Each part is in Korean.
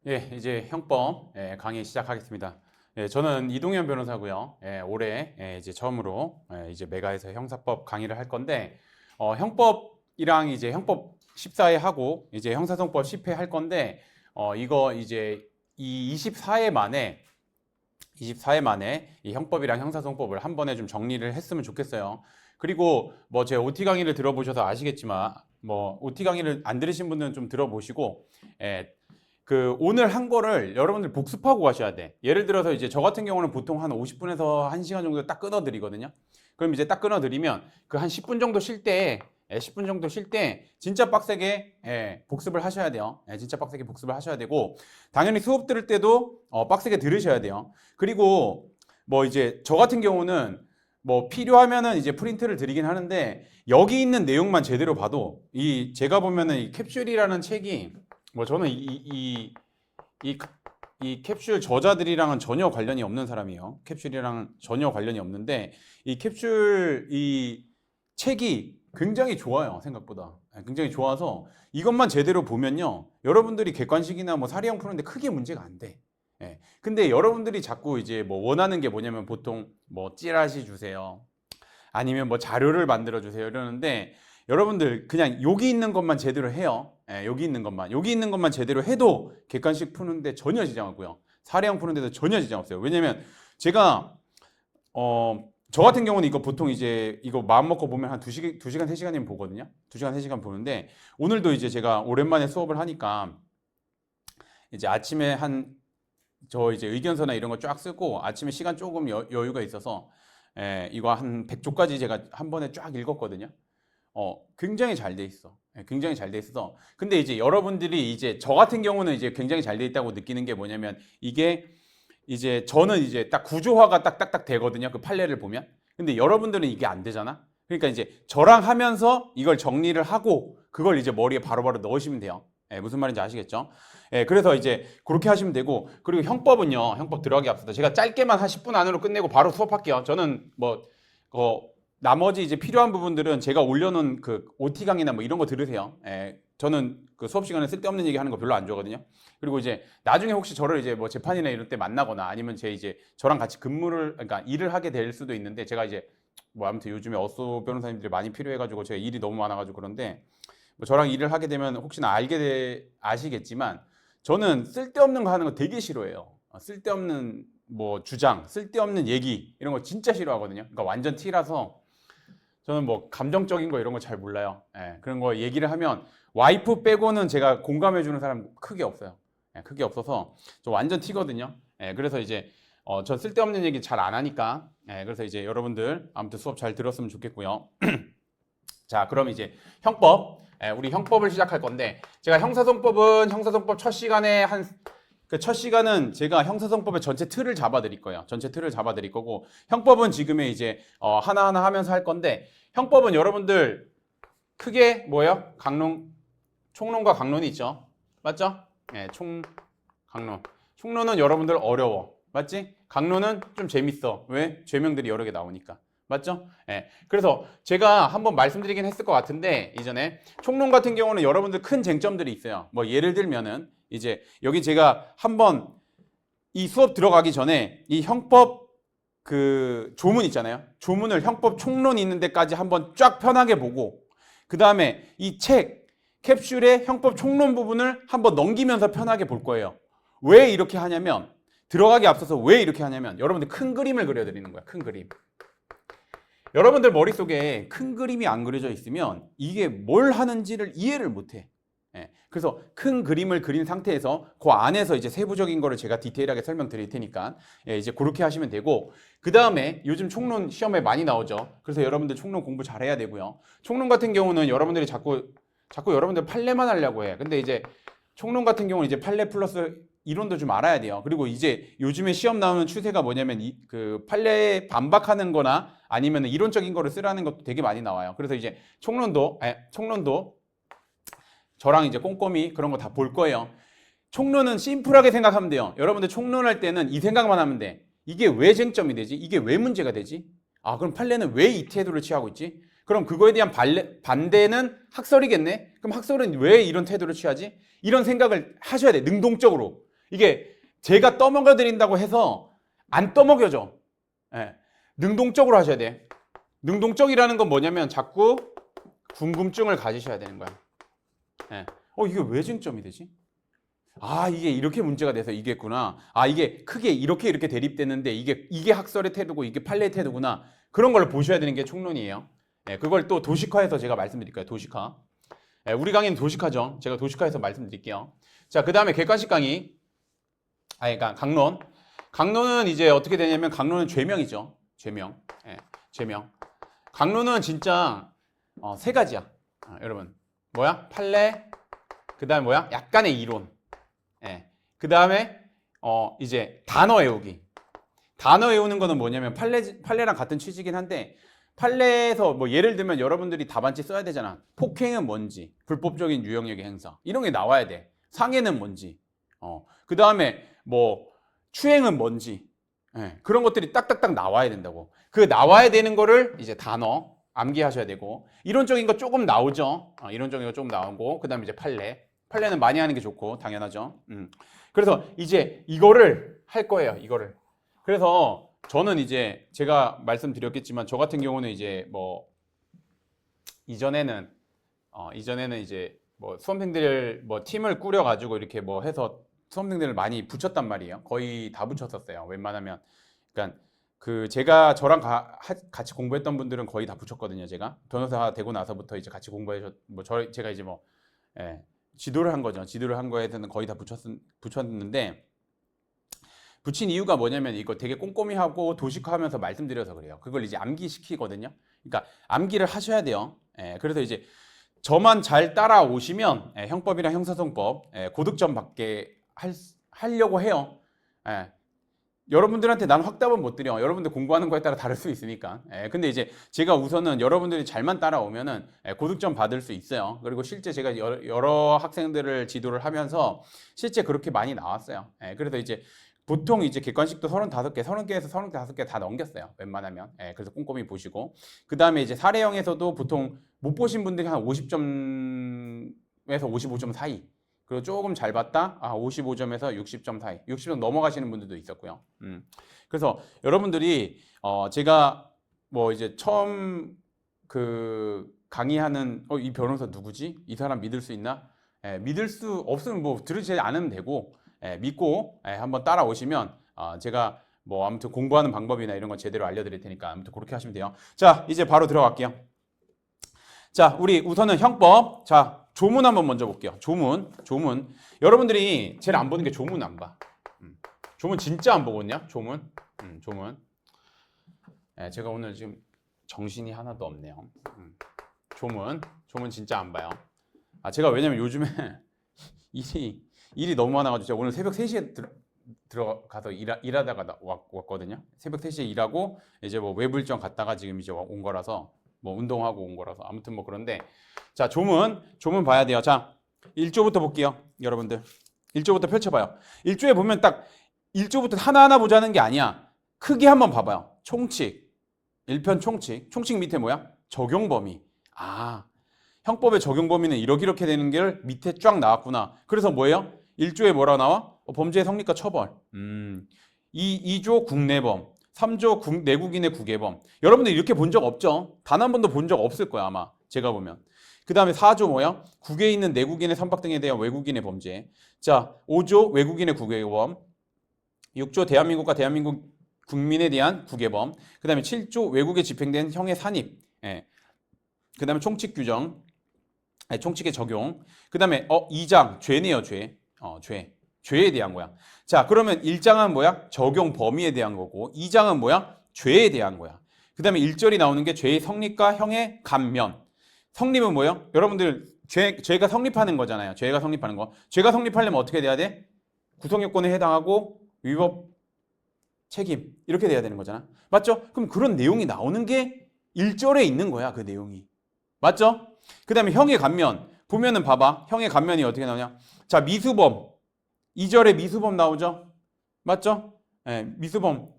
예, 이제 형법 강의 시작하겠습니다. 예, 저는 이동현 변호사고요. 올해 이제 처음으로 이제 메가에서 형사법 강의를 할 건데 형법이랑 이제 형법 14회 하고 이제 형사소송법 10회 할 건데 이거 이제 이 24회 만에 이 형법이랑 형사소송법을 한 번에 좀 정리를 했으면 좋겠어요. 그리고 뭐 제 OT 강의를 들어보셔서 아시겠지만 뭐 OT 강의를 안 들으신 분들은 좀 들어보시고 그 오늘 한 거를 여러분들 복습하고 가셔야 돼. 예를 들어서 이제 저 같은 경우는 보통 한 50분에서 1시간 정도 딱 끊어드리거든요. 그럼 이제 딱 끊어드리면 그 한 10분 정도 쉴 때, 10분 정도 쉴 때 진짜 빡세게 복습을 하셔야 돼요. 진짜 빡세게 복습을 하셔야 되고 당연히 수업 들을 때도 빡세게 들으셔야 돼요. 그리고 뭐 이제 저 같은 경우는 뭐 필요하면은 이제 프린트를 드리긴 하는데 여기 있는 내용만 제대로 봐도 이 제가 보면은 이 캡슐이라는 책이 뭐 저는 이 캡슐 저자들이랑은 전혀 관련이 없는 사람이에요. 캡슐이랑 전혀 관련이 없는데 이 캡슐 이 책이 굉장히 좋아요. 생각보다 굉장히 좋아서 이것만 제대로 보면요 여러분들이 객관식이나 뭐 사리형 푸는데 크게 문제가 안 돼. 근데 여러분들이 자꾸 이제 뭐 원하는 게 뭐냐면 보통 뭐 찌라시 주세요. 아니면 뭐 자료를 만들어 주세요 이러는데 여러분들 그냥 여기 있는 것만 제대로 해요. 여기 있는 것만 제대로 해도 객관식 푸는데 전혀 지장 없고요. 사례형 푸는데도 전혀 지장 없어요. 왜냐면 제가 저 같은 경우는 이거 보통 이제 이거 마음 먹고 보면 한 2시간 3시간이면 보거든요. 2시간 3시간 보는데 오늘도 이제 제가 오랜만에 수업을 하니까 이제 아침에 저 이제 의견서나 이런 거 쫙 쓰고 아침에 시간 조금 여유가 있어서 이거 한 100조까지 제가 한 번에 쫙 읽었거든요. 굉장히 잘 돼 있어. 굉장히 잘 돼 있어서. 근데 이제 여러분들이 이제 저 같은 경우는 이제 굉장히 잘 돼 있다고 느끼는 게 뭐냐면 이게 이제 저는 이제 딱 구조화가 딱딱딱 되거든요. 그 판례를 보면. 근데 여러분들은 이게 안 되잖아. 그러니까 이제 저랑 하면서 이걸 정리를 하고 그걸 이제 머리에 바로바로 넣으시면 돼요. 무슨 말인지 아시겠죠? 그래서 이제 그렇게 하시면 되고 그리고 형법은요. 형법 들어가기 앞서서 제가 짧게만 한 10분 안으로 끝내고 바로 수업할게요. 저는 뭐 나머지 이제 필요한 부분들은 제가 올려놓은 그 OT 강의나 뭐 이런 거 들으세요. 저는 그 수업 시간에 쓸데없는 얘기 하는 거 별로 안 좋아하거든요. 그리고 이제 나중에 혹시 저를 이제 뭐 재판이나 이런 때 만나거나 아니면 이제 저랑 같이 그러니까 일을 하게 될 수도 있는데 제가 이제 뭐 아무튼 요즘에 어쏘 변호사님들이 많이 필요해가지고 제가 일이 너무 많아가지고 그런데 뭐 저랑 일을 하게 되면 혹시나 아시겠지만 저는 쓸데없는 거 하는 거 되게 싫어해요. 쓸데없는 뭐 주장, 쓸데없는 얘기 이런 거 진짜 싫어하거든요. 그러니까 완전 T라서 저는 뭐 감정적인 거 이런 거 잘 몰라요. 그런 거 얘기를 하면 와이프 빼고는 제가 공감해 주는 사람 크게 없어요. 크게 없어서 저 완전 T거든요. 그래서 이제 전 쓸데없는 얘기 잘 안 하니까 그래서 이제 여러분들 아무튼 수업 잘 들었으면 좋겠고요. 자, 그럼 이제 형법 우리 형법을 시작할 건데 제가 형사소송법 첫 시간에 그 첫 시간은 제가 형사소송법의 전체 틀을 잡아 드릴 거예요. 전체 틀을 잡아 드릴 거고 형법은 지금의 이제 하나하나 하면서 할 건데 형법은 여러분들 크게 뭐예요? 총론과 강론이 있죠. 맞죠? 강론. 총론은 여러분들 어려워. 맞지? 강론은 좀 재밌어. 왜? 죄명들이 여러 개 나오니까. 맞죠? 그래서 제가 한번 말씀드리긴 했을 것 같은데 이전에 총론 같은 경우는 여러분들 큰 쟁점들이 있어요. 뭐 예를 들면은 이제 여기 제가 한번 이 수업 들어가기 전에 이 형법 그 조문 있잖아요. 조문을 형법 총론 있는 데까지 한번 쫙 편하게 보고 그 다음에 이 책 캡슐의 형법 총론 부분을 한번 넘기면서 편하게 볼 거예요. 왜 이렇게 하냐면 들어가기 앞서서 왜 이렇게 하냐면 여러분들 큰 그림을 그려드리는 거야. 큰 그림. 여러분들 머릿속에 큰 그림이 안 그려져 있으면 이게 뭘 하는지를 이해를 못해. 그래서 큰 그림을 그린 상태에서 그 안에서 이제 세부적인 거를 제가 디테일하게 설명드릴 테니까 이제 그렇게 하시면 되고 그 다음에 요즘 총론 시험에 많이 나오죠. 그래서 여러분들 총론 공부 잘해야 되고요. 총론 같은 경우는 여러분들이 자꾸 여러분들 판례만 하려고 해. 근데 이제 총론 같은 경우는 이제 판례 플러스 이론도 좀 알아야 돼요. 그리고 이제 요즘에 시험 나오는 추세가 뭐냐면 그 판례에 반박하는 거나 아니면 이론적인 거를 쓰라는 것도 되게 많이 나와요. 그래서 이제 총론도 저랑 이제 꼼꼼히 그런 거 다 볼 거예요. 총론은 심플하게 생각하면 돼요. 여러분들 총론할 때는 이 생각만 하면 돼. 이게 왜 쟁점이 되지? 이게 왜 문제가 되지? 그럼 판례는 왜 이 태도를 취하고 있지? 그럼 그거에 대한 반대는 학설이겠네? 그럼 학설은 왜 이런 태도를 취하지? 이런 생각을 하셔야 돼. 능동적으로. 이게 제가 떠먹여 드린다고 해서 안 떠먹여져. 예. 능동적으로 하셔야 돼. 능동적이라는 건 뭐냐면 자꾸 궁금증을 가지셔야 되는 거야. 예. 이게 왜 쟁점이 되지? 아, 이게 이렇게 문제가 돼서 이겠구나. 아, 이게 크게 이렇게 대립되는데 이게 학설의 태도고 이게 판례의 태도구나. 그런 걸 보셔야 되는 게 총론이에요. 예, 그걸 또 도식화해서 제가 말씀드릴게요. 도식화. 예, 우리 강의는 도식화죠. 제가 도식화해서 말씀드릴게요. 자, 그 다음에 객관식 강의. 그러니까 강론. 강론은 이제 어떻게 되냐면 강론은 죄명이죠. 죄명. 예, 죄명. 강론은 진짜 세 가지야. 여러분. 뭐야? 판례. 그 다음에 뭐야? 약간의 이론. 예. 그 다음에 이제 단어 외우기. 단어 외우는 거는 뭐냐면 판례랑 같은 취지긴 한데 판례에서 뭐 예를 들면 여러분들이 답안지 써야 되잖아. 폭행은 뭔지, 불법적인 유형력의 행사 이런 게 나와야 돼. 상해는 뭔지, 그 다음에 뭐 추행은 뭔지, 예. 그런 것들이 딱딱딱 나와야 된다고. 그 나와야 되는 거를 이제 단어 암기하셔야 되고 이론적인 거 조금 나오죠. 이론적인 거 조금 나오고 그 다음에 이제 판례는 많이 하는 게 좋고 당연하죠. 그래서 이제 이거를 할 거예요. 이거를. 그래서 저는 이제 제가 말씀드렸겠지만 저 같은 경우는 이제 뭐 이전에는 이제 뭐 수험생들 뭐 팀을 꾸려 가지고 이렇게 뭐 해서 수험생들을 많이 붙였단 말이에요. 거의 다 붙였었어요. 웬만하면. 그러니까 그 제가 저랑 같이 공부했던 분들은 거의 다 붙였거든요. 제가 변호사 되고 나서부터 이제 같이 제가 이제 뭐 예, 지도를 한 거죠. 지도를 한 거에서는 거의 다 붙였는데 붙인 이유가 뭐냐면 이거 되게 꼼꼼히 하고 도식화하면서 말씀드려서 그래요. 그걸 이제 암기시키거든요. 그러니까 암기를 하셔야 돼요. 예, 그래서 이제 저만 잘 따라오시면 형법이랑 형사소송법 고득점 받게 하려고 해요. 예, 여러분들한테 난 확답은 못 드려. 여러분들 공부하는 거에 따라 다를 수 있으니까. 근데 이제 제가 우선은 여러분들이 잘만 따라오면은 고득점 받을 수 있어요. 그리고 실제 제가 여러 학생들을 지도를 하면서 실제 그렇게 많이 나왔어요. 그래서 이제 보통 이제 객관식도 35개, 30개에서 35개 다 넘겼어요. 웬만하면. 그래서 꼼꼼히 보시고. 그 다음에 이제 사례형에서도 보통 못 보신 분들이 한 50점에서 55점 사이. 그리고 조금 잘 봤다? 55점에서 60점 사이. 60점 넘어가시는 분들도 있었고요. 그래서 여러분들이 제가 뭐 이제 처음 그 강의하는 이 변호사 누구지? 이 사람 믿을 수 있나? 믿을 수 없으면 뭐 들으시지 않으면 되고 믿고 한번 따라오시면 제가 뭐 아무튼 공부하는 방법이나 이런 건 제대로 알려드릴 테니까 아무튼 그렇게 하시면 돼요. 자, 이제 바로 들어갈게요. 자, 우리 우선은 형법. 자, 조문 한번 먼저 볼게요. 조문. 여러분들이 제일 안 보는 게 조문 안 봐. 조문 진짜 안 보거든요. 조문. 제가 오늘 지금 정신이 하나도 없네요. 조문 진짜 안 봐요. 제가 왜냐면 요즘에 일이 너무 많아가지고 제가 오늘 새벽 3시에 들어가서 일하다가 왔거든요. 새벽 3시에 일하고 이제 뭐 외부 일정 갔다가 지금 이제 온 거라서 뭐 운동하고 온 거라서 아무튼 뭐 그런데 자, 조문 봐야 돼요. 자, 1조부터 볼게요. 여러분들 1조부터 펼쳐봐요. 1조에 보면 딱 1조부터 하나하나 보자는 게 아니야. 크게 한번 봐봐요. 총칙 1편 총칙 밑에 뭐야? 적용 범위. 형법의 적용 범위는 이렇게 되는 게 밑에 쫙 나왔구나. 그래서 뭐예요? 1조에 뭐라 나와? 범죄의 성립과 처벌. 2조 국내범. 3조 내국인의 국외범. 여러분들 이렇게 본 적 없죠? 단 한 번도 본 적 없을 거야 아마 제가 보면. 그 다음에 4조 뭐야? 국외에 있는 내국인의 선박 등에 대한 외국인의 범죄. 자, 5조 외국인의 국외범. 6조 대한민국과 대한민국 국민에 대한 국외범. 그 다음에 7조 외국에 집행된 형의 산입. 그 다음에 총칙 규정. 총칙의 적용. 그 다음에 2장 죄네요. 죄에 대한 거야. 자, 그러면 1장은 뭐야? 적용 범위에 대한 거고 2장은 뭐야? 죄에 대한 거야. 그 다음에 1절이 나오는 게 죄의 성립과 형의 감면. 성립은 뭐예요? 여러분들 죄가 성립하는 거잖아요. 죄가 성립하는 거. 죄가 성립하려면 어떻게 돼야 돼? 구성요건에 해당하고 위법 책임 이렇게 돼야 되는 거잖아. 맞죠? 그럼 그런 내용이 나오는 게 1절에 있는 거야. 그 내용이. 맞죠? 그 다음에 형의 감면. 보면은 봐봐. 형의 감면이 어떻게 나오냐? 자, 미수범. 2절에 미수범 나오죠? 맞죠? 미수범.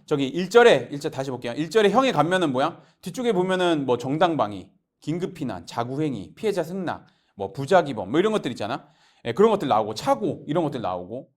저기 1절 다시 볼게요. 1절에 형의 감면은 뭐야? 뒤쪽에 보면은 뭐 정당방위, 긴급피난, 자구행위, 피해자 승낙, 뭐 부자기범 뭐 이런 것들 있잖아. 그런 것들 나오고 차고 이런 것들 나오고